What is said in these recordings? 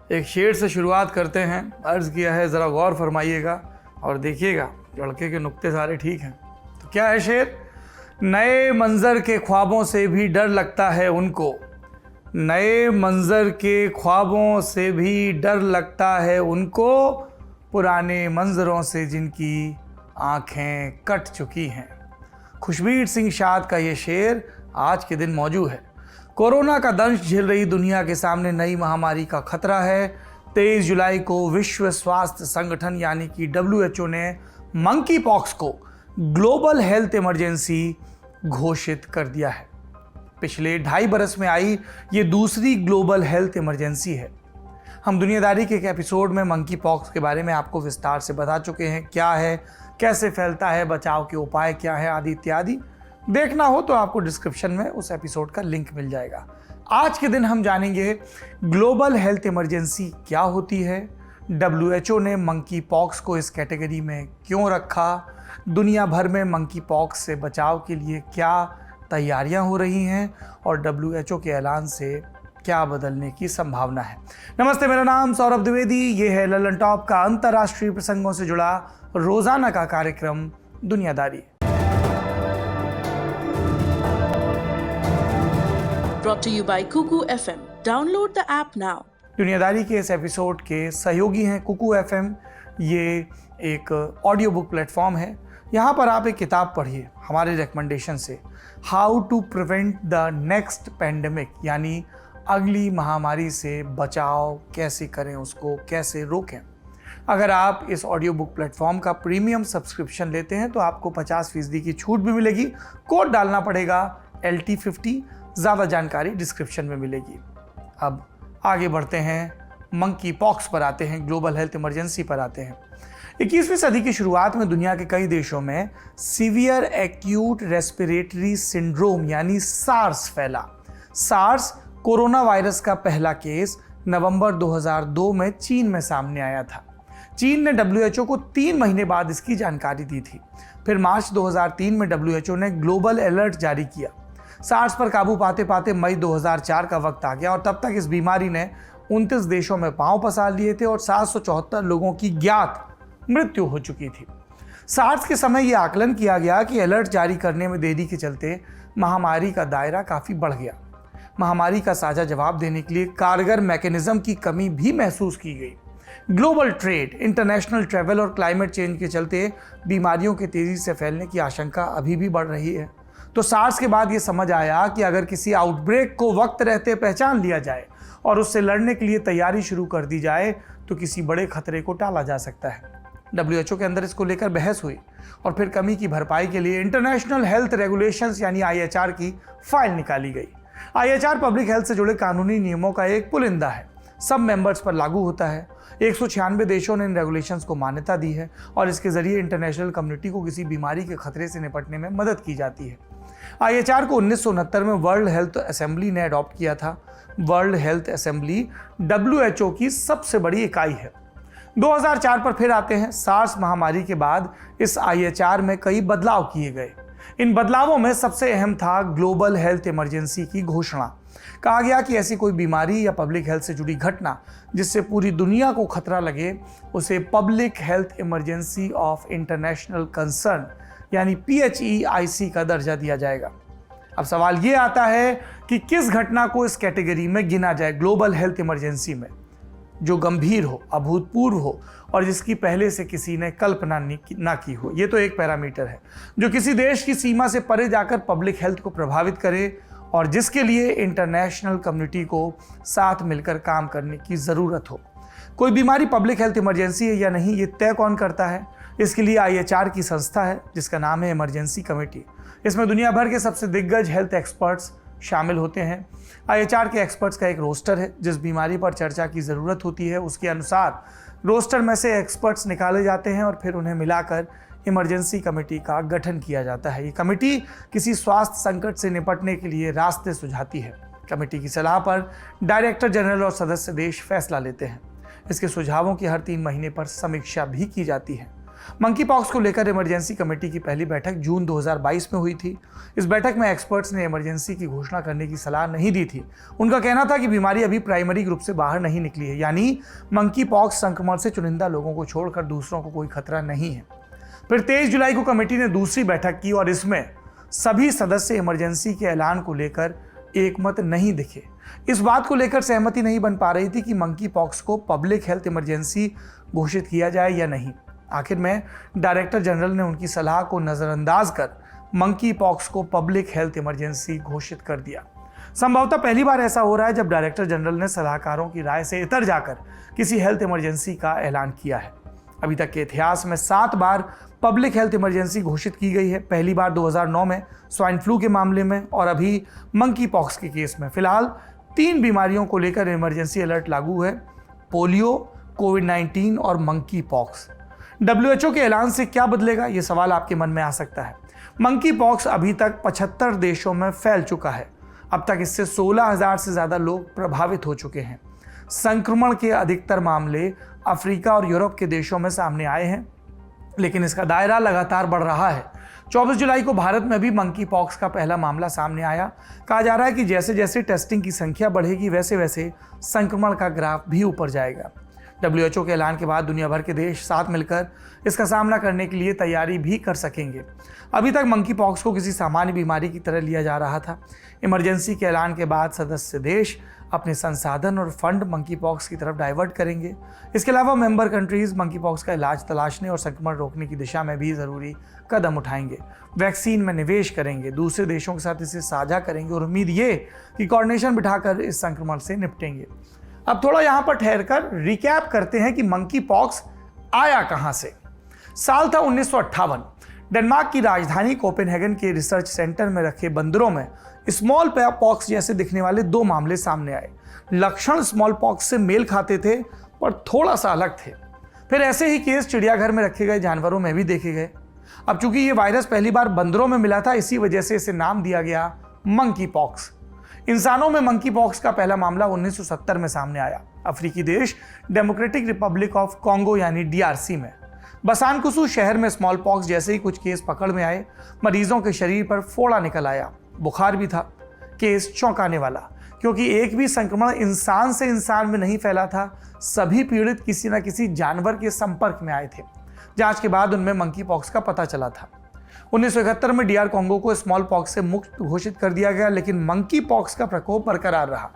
एक शेर से शुरुआत करते हैं। अर्ज़ किया है ज़रा गौर फरमाइएगा और देखिएगा लड़के के नुक्ते सारे ठीक हैं। तो क्या है शेर? नए मंज़र के ख्वाबों से भी डर लगता है उनको, नए मंज़र के ख्वाबों से भी डर लगता है उनको, पुराने मंज़रों से जिनकी आँखें कट चुकी हैं। खुशबीर सिंह शाद का ये शेर आज के दिन मौजूद है। कोरोना का दंश झेल रही दुनिया के सामने नई महामारी का खतरा है। 23 जुलाई को विश्व स्वास्थ्य संगठन यानी कि WHO ने मंकी पॉक्स को ग्लोबल हेल्थ इमरजेंसी घोषित कर दिया है। पिछले 2.5 बरस में आई ये दूसरी ग्लोबल हेल्थ इमरजेंसी है। हम दुनियादारी के एक एपिसोड में मंकी पॉक्स के बारे में आपको विस्तार से बता चुके हैं, क्या है, कैसे फैलता है, बचाव के उपाय क्या है, आदि इत्यादि। देखना हो तो आपको डिस्क्रिप्शन में उस एपिसोड का लिंक मिल जाएगा। आज के दिन हम जानेंगे ग्लोबल हेल्थ इमरजेंसी क्या होती है, WHO ने मंकी पॉक्स को इस कैटेगरी में क्यों रखा, दुनिया भर में मंकी पॉक्स से बचाव के लिए क्या तैयारियां हो रही हैं और WHO के ऐलान से क्या बदलने की संभावना है। नमस्ते, मेरा नाम सौरभ द्विवेदी। ये है ललन टॉप का अंतर्राष्ट्रीय प्रसंगों से जुड़ा रोजाना का कार्यक्रम दुनियादारी। Brought to you by Kuku FM. Download the app now. दुनियादारी के इस एपिसोड के सहयोगी हैं कुकू FM। ये एक ऑडियो बुक प्लेटफॉर्म है। यहाँ पर आप एक किताब पढ़िए हमारे रिकमेंडेशन से, how to prevent the next pandemic, यानी अगली महामारी से बचाव कैसे करें, उसको कैसे रोकें। अगर आप इस ऑडियो बुक प्लेटफॉर्म का प्रीमियम सब्सक्रिप्शन लेते हैं तो आपको 50% की छूट भी मिलेगी। कोड डालना पड़ेगा LT50। ज़्यादा जानकारी डिस्क्रिप्शन में मिलेगी। अब आगे बढ़ते हैं, मंकी पॉक्स पर आते हैं, ग्लोबल हेल्थ इमरजेंसी पर आते हैं। 21वीं सदी की शुरुआत में दुनिया के कई देशों में सीवियर एक्यूट रेस्पिरेटरी सिंड्रोम यानी सार्स फैला। सार्स कोरोना वायरस का पहला केस नवंबर 2002 में चीन में सामने आया था। चीन ने WHO को 3 महीने बाद इसकी जानकारी दी थी। फिर मार्च 2003 में WHO ने ग्लोबल अलर्ट जारी किया। सार्स पर काबू पाते पाते मई 2004 का वक्त आ गया और तब तक इस बीमारी ने 29 देशों में पांव पसार लिए थे और 774 लोगों की ज्ञात मृत्यु हो चुकी थी। सार्स के समय यह आकलन किया गया कि अलर्ट जारी करने में देरी के चलते महामारी का दायरा काफ़ी बढ़ गया। महामारी का साझा जवाब देने के लिए कारगर मैकेनिज्म की कमी भी महसूस की गई। ग्लोबल ट्रेड, इंटरनेशनल ट्रैवल और क्लाइमेट चेंज के चलते बीमारियों के तेज़ी से फैलने की आशंका अभी भी बढ़ रही है। तो सार्स के बाद ये समझ आया कि अगर किसी आउटब्रेक को वक्त रहते पहचान लिया जाए और उससे लड़ने के लिए तैयारी शुरू कर दी जाए तो किसी बड़े खतरे को टाला जा सकता है। WHO के अंदर इसको लेकर बहस हुई और फिर कमी की भरपाई के लिए इंटरनेशनल हेल्थ रेगुलेशंस यानी IHR की फाइल निकाली गई। IHR पब्लिक हेल्थ से जुड़े कानूनी नियमों का एक पुलिंदा है, सब मेंबर्स पर लागू होता है। 196 देशों ने इन रेगुलेशंस को मान्यता दी है और इसके जरिए इंटरनेशनल कम्युनिटी को किसी बीमारी के खतरे से निपटने में मदद की जाती है। IHR को 1969 में वर्ल्ड हेल्थ असेंबली ने अडॉप्ट किया था। वर्ल्ड हेल्थ असेंबली WHO की सबसे बड़ी इकाई है। 2004 पर फिर आते हैं। सार्स महामारी के बाद इस IHR में कई बदलाव किए गए। इन बदलावों में सबसे अहम था ग्लोबल हेल्थ इमरजेंसी की घोषणा। कहा गया कि ऐसी कोई बीमारी या पब्लिक हेल्थ से जुड़ी घटना जिससे पूरी दुनिया को खतरा लगे उसे public health emergency of international concern यानी PHEIC का दर्जा दिया जाएगा। अब सवाल ये आता है कि किस घटना को इस कैटेगरी में गिना जाए ग्लोबल हेल्थ इमरजेंसी में, जो गंभीर हो, अभूतपूर्व हो और जिसकी पहले से किसी ने कल्पना ना की हो। ये तो एक पैरामीटर है जो किसी देश की सीमा से परे जाकर पब्लिक हेल्थ को प्रभावित करे और जिसके लिए इंटरनेशनल कम्युनिटी को साथ मिलकर काम करने की ज़रूरत हो। कोई बीमारी पब्लिक हेल्थ इमरजेंसी है या नहीं, ये तय कौन करता है? इसके लिए IHR की संस्था है जिसका नाम है इमरजेंसी कमेटी। इसमें दुनिया भर के सबसे दिग्गज हेल्थ एक्सपर्ट्स शामिल होते हैं। IHR के एक्सपर्ट्स का एक रोस्टर है। जिस बीमारी पर चर्चा की ज़रूरत होती है उसके अनुसार रोस्टर में से एक्सपर्ट्स निकाले जाते हैं और फिर उन्हें मिलाकर इमरजेंसी कमेटी का गठन किया जाता है। ये कमेटी किसी स्वास्थ्य संकट से निपटने के लिए रास्ते सुझाती है। कमेटी की सलाह पर डायरेक्टर जनरल और सदस्य देश फैसला लेते हैं। इसके सुझावों की हर 3 महीने पर समीक्षा भी की जाती है। मंकी पॉक्स को लेकर इमरजेंसी कमेटी की पहली बैठक जून 2022 में हुई थी। इस बैठक में एक्सपर्ट्स ने इमरजेंसी की घोषणा करने की सलाह नहीं दी थी। उनका कहना था कि बीमारी अभी प्राइमरी ग्रुप से बाहर नहीं निकली है, यानी मंकी पॉक्स संक्रमण से चुनिंदा लोगों को छोड़कर दूसरों को कोई खतरा नहीं है। फिर 23 जुलाई को कमेटी ने दूसरी बैठक की और इसमें सभी सदस्य इमरजेंसी के ऐलान को लेकर एकमत नहीं दिखे। इस बात को लेकर सहमति नहीं बन पा रही थी कि मंकी पॉक्स को पब्लिक हेल्थ इमरजेंसी घोषित किया जाए या नहीं। आखिर में डायरेक्टर जनरल ने उनकी सलाह को नजरअंदाज कर मंकी पॉक्स को पब्लिक हेल्थ इमरजेंसी घोषित कर दिया। संभवतः पहली बार ऐसा हो रहा है जब डायरेक्टर जनरल ने सलाहकारों की राय से इतर जाकर किसी हेल्थ इमरजेंसी का ऐलान किया है। अभी तक के इतिहास में 7 बार पब्लिक हेल्थ इमरजेंसी घोषित की गई है। पहली बार 2009 में स्वाइन फ्लू के मामले में और अभी मंकी पॉक्स के केस में। फिलहाल 3 बीमारियों को लेकर इमरजेंसी अलर्ट लागू है: पोलियो, कोविड-19 और मंकी पॉक्स। WHO के ऐलान से क्या बदलेगा, ये सवाल आपके मन में आ सकता है। मंकी पॉक्स अभी तक 75 देशों में फैल चुका है। अब तक इससे 16,000 से ज़्यादा लोग प्रभावित हो चुके हैं। संक्रमण के अधिकतर मामले अफ्रीका और यूरोप के देशों में सामने आए हैं, लेकिन इसका दायरा लगातार बढ़ रहा है। 24 जुलाई को भारत में भी मंकी पॉक्स का पहला मामला सामने आया। कहा जा रहा है कि जैसे जैसे टेस्टिंग की संख्या बढ़ेगी वैसे वैसे संक्रमण का ग्राफ भी ऊपर जाएगा। WHO के ऐलान के बाद दुनिया भर के देश साथ मिलकर इसका सामना करने के लिए तैयारी भी कर सकेंगे। अभी तक मंकी पॉक्स को किसी सामान्य बीमारी की तरह लिया जा रहा था। इमरजेंसी के ऐलान के बाद सदस्य देश अपने संसाधन और फंड मंकी पॉक्स की तरफ डाइवर्ट करेंगे। इसके अलावा मेंबर कंट्रीज मंकी पॉक्स का इलाज तलाशने और संक्रमण रोकने की दिशा में भी ज़रूरी कदम उठाएंगे। वैक्सीन में निवेश करेंगे, दूसरे देशों के साथ इसे साझा करेंगे और उम्मीद ये कि कोऑर्डिनेशन बिठाकर इस संक्रमण से निपटेंगे। अब थोड़ा यहाँ पर ठहरकर रिकैप करते हैं कि मंकी पॉक्स आया कहाँ से। साल था 1958। डेनमार्क की राजधानी कोपेनहेगन के रिसर्च सेंटर में रखे बंदरों में स्मॉल पॉक्स जैसे दिखने वाले 2 मामले सामने आए। लक्षण स्मॉल पॉक्स से मेल खाते थे पर थोड़ा सा अलग थे। फिर ऐसे ही केस चिड़ियाघर में रखे गए जानवरों में भी देखे गए। अब चूंकि ये वायरस पहली बार बंदरों में मिला था, इसी वजह से इसे नाम दिया गया मंकी पॉक्स। इंसानों में मंकी पॉक्स का पहला मामला 1970 में सामने आया, अफ्रीकी देश डेमोक्रेटिक रिपब्लिक ऑफ कॉन्गो यानी DRC में। बसानकुसु शहर में स्मॉल पॉक्स जैसे ही कुछ केस पकड़ में आए, मरीजों के शरीर पर फोड़ा निकल आया, बुखार भी था। केस चौंकाने वाला, क्योंकि एक भी संक्रमण इंसान से इंसान में नहीं फैला था। सभी पीड़ित किसी न किसी जानवर के संपर्क में आए थे। जांच के बाद उनमें मंकी पॉक्स का पता चला था। 1971 में DR कॉन्गो को स्मॉल पॉक्स से मुक्त घोषित कर दिया गया, लेकिन मंकी पॉक्स का प्रकोप बरकरार रहा।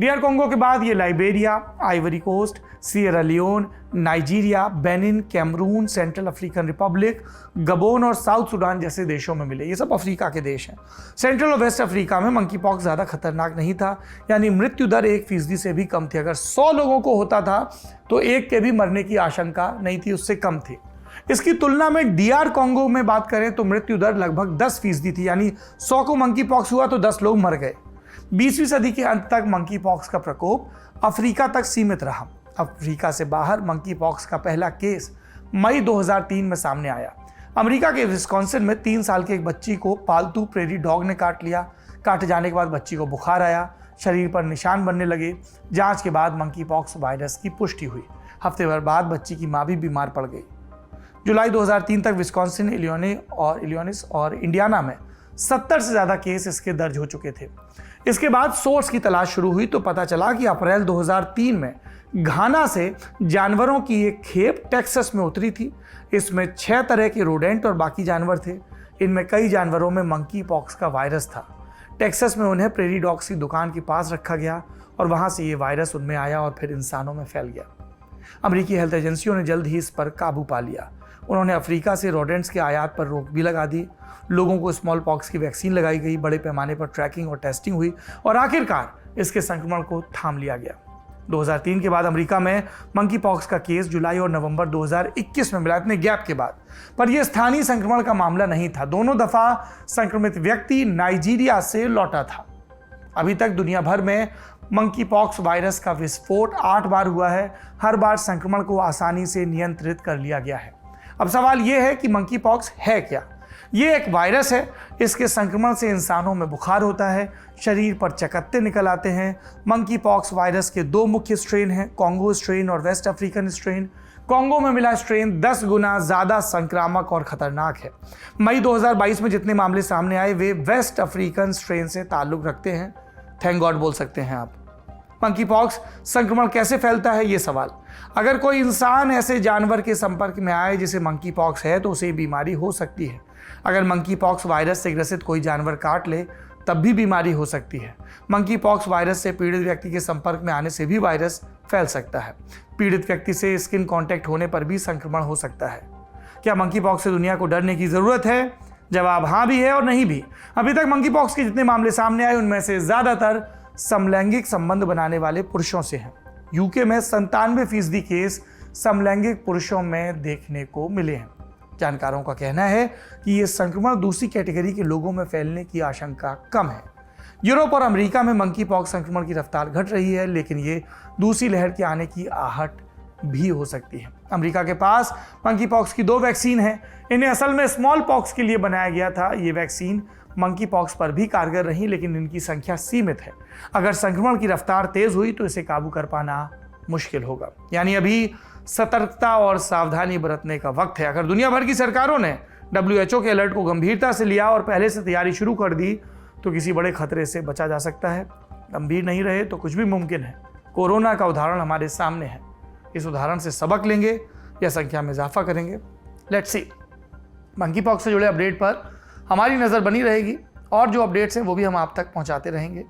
DR कॉन्गो के बाद ये Liberia, Ivory Coast, Sierra Leone, Nigeria, Benin, Cameroon, Central African Republic, Gabon और साउथ सूडान जैसे देशों में मिले। ये सब अफ्रीका के देश हैं। सेंट्रल और वेस्ट अफ्रीका में मंकी पॉक्स ज़्यादा खतरनाक नहीं था, यानी मृत्यु दर 1% से भी कम थी। अगर 100 लोगों को होता था तो एक के भी मरने की आशंका नहीं थी, उससे कम थी। इसकी तुलना में DR कॉन्गो में बात करें तो मृत्यु दर लगभग 10% थी, यानी 100 को मंकी पॉक्स हुआ तो 10 लोग मर गए। 20वीं सदी के अंत तक मंकी पॉक्स का प्रकोप अफ्रीका तक सीमित रहा। अफ्रीका से बाहर मंकी पॉक्स का पहला केस मई 2003 में सामने आया। अमेरिका के विस्कॉन्सिन में 3 साल के एक बच्ची को पालतू प्रेरी डॉग ने काट लिया। काटे जाने के बाद बच्ची को बुखार आया, शरीर पर निशान बनने लगे। जांच के बाद मंकी पॉक्स वायरस की पुष्टि हुई। हफ्ते भर बाद बच्ची की मां भी बीमार पड़ गई। जुलाई 2003 तक विस्कॉन्सिन, इलिनॉइस और इंडियाना में 70 से ज़्यादा केस इसके दर्ज हो चुके थे। इसके बाद सोर्स की तलाश शुरू हुई तो पता चला कि अप्रैल 2003 में घाना से जानवरों की एक खेप टेक्सास में उतरी थी। इसमें 6 तरह के रोडेंट और बाकी जानवर थे। इनमें कई जानवरों में मंकी पॉक्स का वायरस था। टेक्सास में उन्हें प्रेरी डॉग्स की दुकान के पास रखा गया और वहां से ये वायरस उनमें आया और फिर इंसानों में फैल गया। अमेरिकी हेल्थ एजेंसियों ने जल्द ही इस पर काबू पा लिया। उन्होंने अफ्रीका से रोडेंट्स के आयात पर रोक भी लगा दी। लोगों को स्मॉल पॉक्स की वैक्सीन लगाई गई, बड़े पैमाने पर ट्रैकिंग और टेस्टिंग हुई और आखिरकार इसके संक्रमण को थाम लिया गया। 2003 के बाद अमेरिका में मंकी पॉक्स का केस जुलाई और नवंबर 2021 में मिला, इतने गैप के बाद। पर यह स्थानीय संक्रमण का मामला नहीं था। दोनों दफा संक्रमित व्यक्ति नाइजीरिया से लौटा था। अभी तक दुनिया भर में मंकी पॉक्स वायरस का विस्फोट 8 बार हुआ है। हर बार संक्रमण को आसानी से नियंत्रित कर लिया गया है। अब सवाल यह है कि मंकी पॉक्स है क्या? ये एक वायरस है। इसके संक्रमण से इंसानों में बुखार होता है, शरीर पर चकत्ते निकल आते हैं। मंकी पॉक्स वायरस के 2 मुख्य स्ट्रेन हैं, कॉन्गो स्ट्रेन और वेस्ट अफ्रीकन स्ट्रेन। कॉन्गो में मिला स्ट्रेन 10 गुना ज़्यादा संक्रामक और खतरनाक है। मई 2022 में जितने मामले सामने आए वे वेस्ट अफ्रीकन स्ट्रेन से ताल्लुक रखते हैं। थैंक गॉड बोल सकते हैं आप। मंकी पॉक्स संक्रमण कैसे फैलता है, ये सवाल। अगर कोई इंसान ऐसे जानवर के संपर्क में आए जिसे मंकी पॉक्स है तो उसे बीमारी हो सकती है। अगर मंकी पॉक्स वायरस से ग्रसित कोई जानवर काट ले तब भी बीमारी हो सकती है। मंकी पॉक्स वायरस से पीड़ित व्यक्ति के संपर्क में आने से भी वायरस फैल सकता है। पीड़ित व्यक्ति से स्किन कांटेक्ट होने पर भी संक्रमण हो सकता है। क्या मंकी पॉक्स से दुनिया को डरने की जरूरत है? जवाब हाँ भी है और नहीं भी। अभी तक मंकी पॉक्स के जितने मामले सामने आए उनमें से ज्यादातर समलैंगिक संबंध बनाने वाले पुरुषों से हैं। यूके में 97% केस समलैंगिक पुरुषों में देखने को मिले हैं। जानकारों का कहना है कि यह संक्रमण दूसरी कैटेगरी के लोगों में फैलने की आशंका कम है। यूरोप और अमेरिका में मंकी पॉक्स संक्रमण की रफ्तार घट रही है, लेकिन ये दूसरी लहर के आने की आहट भी हो सकती है। अमेरिका के पास मंकी पॉक्स की 2 वैक्सीन हैं। इन्हें असल में स्मॉल पॉक्स के लिए बनाया गया था। ये वैक्सीन मंकी पॉक्स पर भी कारगर रही, लेकिन इनकी संख्या सीमित है। अगर संक्रमण की रफ्तार तेज हुई तो इसे काबू कर पाना मुश्किल होगा। यानी अभी सतर्कता और सावधानी बरतने का वक्त है। अगर दुनिया भर की सरकारों ने WHO के अलर्ट को गंभीरता से लिया और पहले से तैयारी शुरू कर दी तो किसी बड़े खतरे से बचा जा सकता है। गंभीर नहीं रहे तो कुछ भी मुमकिन है। कोरोना का उदाहरण हमारे सामने है। इस उदाहरण से सबक लेंगे या संख्या में इजाफा करेंगे? Let's see. मंकी पॉक्स से जुड़े अपडेट पर हमारी नज़र बनी रहेगी और जो अपडेट्स हैं वो भी हम आप तक पहुंचाते रहेंगे।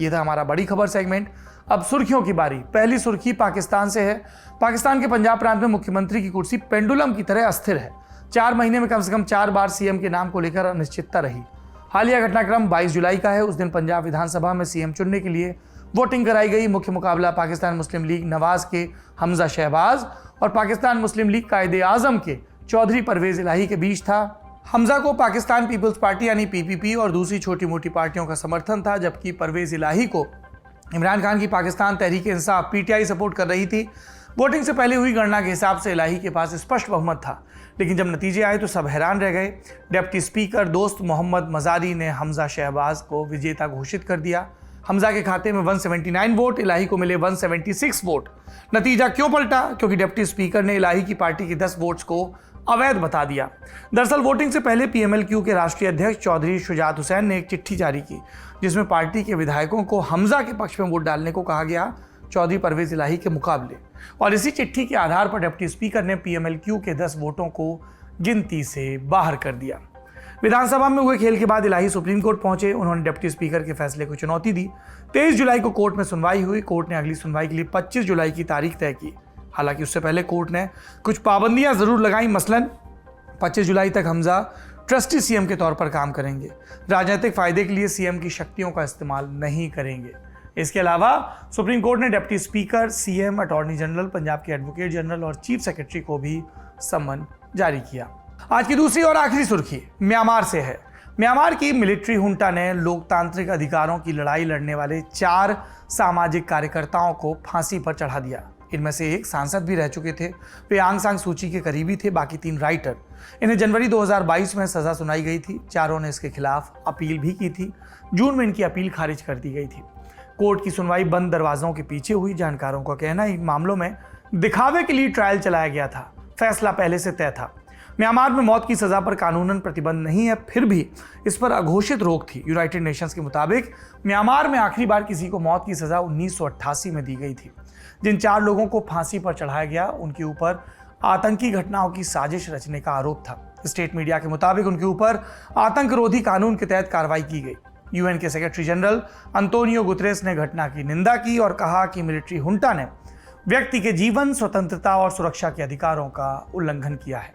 ये था हमारा बड़ी खबर सेगमेंट। अब सुर्खियों की बारी। पहली सुर्खी पाकिस्तान से है। पाकिस्तान के पंजाब प्रांत में मुख्यमंत्री की कुर्सी पेंडुलम की तरह अस्थिर है। 4 महीने में कम से कम 4 बार सीएम के नाम को लेकर अनिश्चितता रही। हालिया घटनाक्रम 22 जुलाई का है। उस दिन पंजाब विधानसभा में सीएम चुनने के लिए वोटिंग कराई गई। मुख्य मुकाबला पाकिस्तान मुस्लिम लीग नवाज के हमजा शहबाज और पाकिस्तान मुस्लिम लीग कायदे आजम के चौधरी परवेज इलाही के बीच था। हमजा को पाकिस्तान पीपल्स पार्टी यानी PPP और दूसरी छोटी मोटी पार्टियों का समर्थन था, जबकि परवेज इलाही को इमरान खान की पाकिस्तान तहरीक इंसाफ PTI सपोर्ट कर रही थी। वोटिंग से पहले हुई गणना के हिसाब से इलाही के पास स्पष्ट बहुमत था, लेकिन जब नतीजे आए तो सब हैरान रह गए। डिप्टी स्पीकर दोस्त मोहम्मद मजारी ने हमजा शहबाज को विजेता घोषित कर दिया। हमजा के खाते में 179 वोट, इलाही को मिले 176 वोट। नतीजा क्यों पलटा? क्योंकि डिप्टी स्पीकर ने इलाही की पार्टी के 10 वोट्स को अवैध बता दिया। दरअसल वोटिंग से पहले PMLQ के राष्ट्रीय अध्यक्ष चौधरी शुजात हुसैन ने एक चिट्ठी जारी की, जिसमें पार्टी के विधायकों को हमजा के पक्ष में वोट डालने को कहा गया, चौधरी परवेज इलाही के मुकाबले। और इसी चिट्ठी के आधार पर डिप्टी स्पीकर ने PMLQ के 10 वोटों को गिनती से बाहर कर दिया। विधानसभा में हुए खेल के बाद इलाही सुप्रीम कोर्ट पहुंचे। उन्होंने डिप्टी स्पीकर के फैसले को चुनौती दी। 23 जुलाई को कोर्ट में सुनवाई हुई। कोर्ट ने अगली सुनवाई के लिए 25 जुलाई की तारीख तय की। हालांकि उससे पहले कोर्ट ने कुछ पाबंदियां जरूर लगाई। मसलन 25 जुलाई तक हमजा ट्रस्टी सीएम के तौर पर काम करेंगे। राजनीतिक फायदे के लिए सीएम की शक्तियों का इस्तेमाल नहीं करेंगे। इसके अलावा सुप्रीम कोर्ट ने deputy speaker, CM, attorney general, Punjab के एडवोकेट जनरल और चीफ सेक्रेटरी को भी सम्मन जारी किया। आज की दूसरी और आखिरी सुर्खी म्यांमार से है। म्यांमार की मिलिट्री हुंटा ने लोकतांत्रिक अधिकारों की लड़ाई लड़ने वाले 4 सामाजिक कार्यकर्ताओं को फांसी पर चढ़ा दिया। इनमें से एक सांसद भी रह चुके थे। वे आंग सान सूची के करीबी थे, बाकी 3 राइटर। इन्हें जनवरी 2022 में सजा सुनाई गई थी। चारों ने इसके खिलाफ अपील भी की थी। जून में इनकी अपील खारिज कर दी गई थी। कोर्ट की सुनवाई बंद दरवाजों के पीछे हुई। जानकारों का कहना है इन मामलों में दिखावे के लिए ट्रायल चलाया गया था। फैसला पहले से तय था। म्यांमार में मौत की सजा पर कानूनन प्रतिबंध नहीं है, फिर भी इस पर अघोषित रोक थी। यूनाइटेड नेशंस के मुताबिक म्यांमार में आखिरी बार किसी को मौत की सजा 1988 में दी गई थी। जिन 4 लोगों को फांसी पर चढ़ाया गया उनके ऊपर आतंकी घटनाओं की साजिश रचने का आरोप था। स्टेट मीडिया के मुताबिक उनके ऊपर आतंकरोधी कानून के तहत कार्रवाई की गई। यूएन के सेक्रेटरी जनरल अंतोनियो गुतरेस ने घटना की निंदा की और कहा कि मिलिट्री हुंटा ने व्यक्ति के जीवन, स्वतंत्रता और सुरक्षा के अधिकारों का उल्लंघन किया है।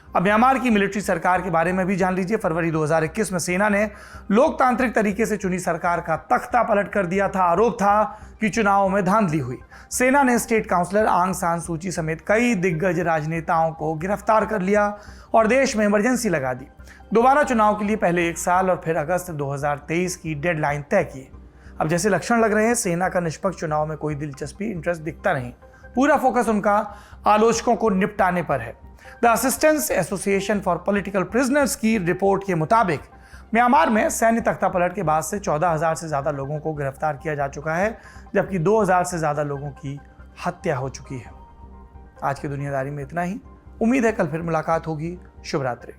अब म्यांमार की मिलिट्री सरकार के बारे में भी जान लीजिए। फरवरी 2021 में सेना ने लोकतांत्रिक तरीके से चुनी सरकार का तख्ता पलट कर दिया था। आरोप था कि चुनावों में धांधली हुई। सेना ने स्टेट काउंसलर आंग सान सूची समेत कई दिग्गज राजनेताओं को गिरफ्तार कर लिया और देश में इमरजेंसी लगा दी। दोबारा चुनाव के लिए पहले 1 साल और फिर अगस्त 2023 की डेडलाइन तय की। अब जैसे लक्षण लग रहे हैं, सेना का निष्पक्ष चुनाव में कोई दिलचस्पी, इंटरेस्ट दिखता नहीं। पूरा फोकस उनका आलोचकों को निपटाने पर है। The assistance association for political prisoners की रिपोर्ट के मुताबिक म्यांमार में सैन्य तख्तापलट के बाद से 14,000 से ज़्यादा लोगों को गिरफ्तार किया जा चुका है, जबकि 2,000 से ज़्यादा लोगों की हत्या हो चुकी है। आज की दुनियादारी में इतना ही। उम्मीद है कल फिर मुलाकात होगी। शुभ रात्रि।